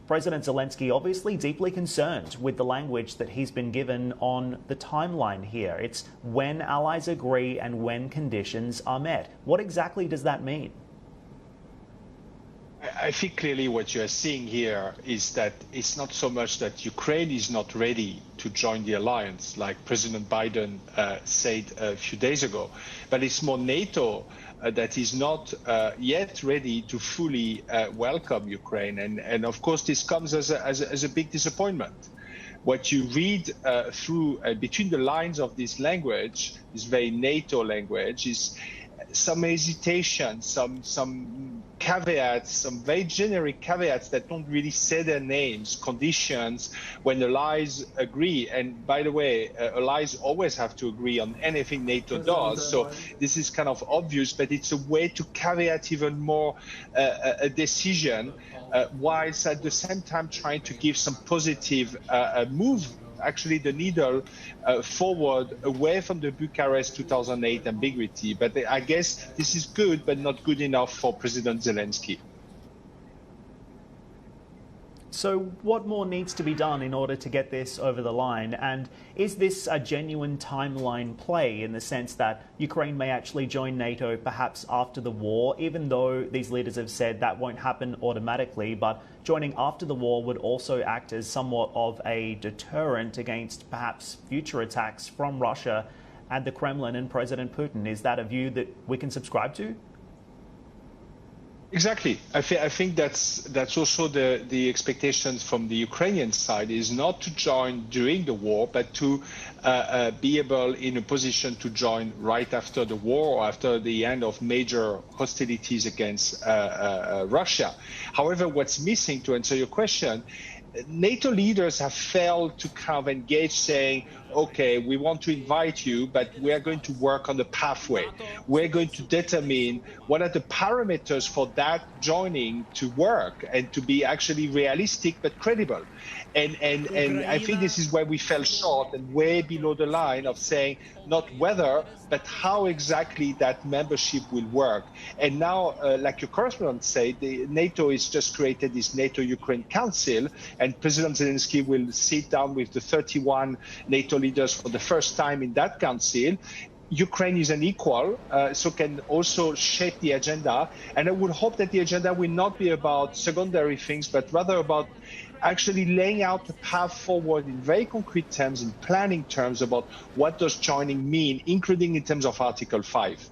President Zelensky obviously deeply concerned with the language that he's been given on the timeline here. It's when allies agree and when conditions are met. What exactly does that mean? I think clearly what you're seeing here is that it's not so much that Ukraine is not ready to join the alliance, like President Biden said a few days ago, but it's more NATO that is not yet ready to fully welcome Ukraine. And of course, this comes as a big disappointment. What you read through between the lines of this language, this very NATO language, is some hesitation, some caveats, some very generic caveats that don't really say their names, conditions when allies agree. And by the way, allies always have to agree on anything NATO does. So this is kind of obvious, but it's a way to caveat even more a decision, whilst at the same time trying to give some positive move, actually the needle forward away from the Bucharest 2008 ambiguity. But I guess this is good, but not good enough for President Zelensky. So what more needs to be done in order to get this over the line? And is this a genuine timeline play in the sense that Ukraine may actually join NATO perhaps after the war, even though these leaders have said that won't happen automatically, but joining after the war would also act as somewhat of a deterrent against perhaps future attacks from Russia and the Kremlin and President Putin? Is that a view that we can subscribe to? Exactly. I think that's also the expectations from the Ukrainian side, is not to join during the war, but to be able in a position to join right after the war or after the end of major hostilities against Russia. However, what's missing, to answer your question, NATO leaders have failed to kind of engage, saying, okay, we want to invite you, but we are going to work on the pathway. We're going to determine what are the parameters for that joining to work and to be actually realistic but credible. And I think this is where we fell short and way below the line of saying not whether, but how exactly that membership will work. And now, like your correspondent said, NATO has just created this NATO-Ukraine Council, and President Zelensky will sit down with the 31 NATO leaders for the first time in that council. Ukraine is an equal, so can also shape the agenda. And I would hope that the agenda will not be about secondary things, but rather about actually laying out a path forward in very concrete terms, in planning terms about what does joining mean, including in terms of Article 5.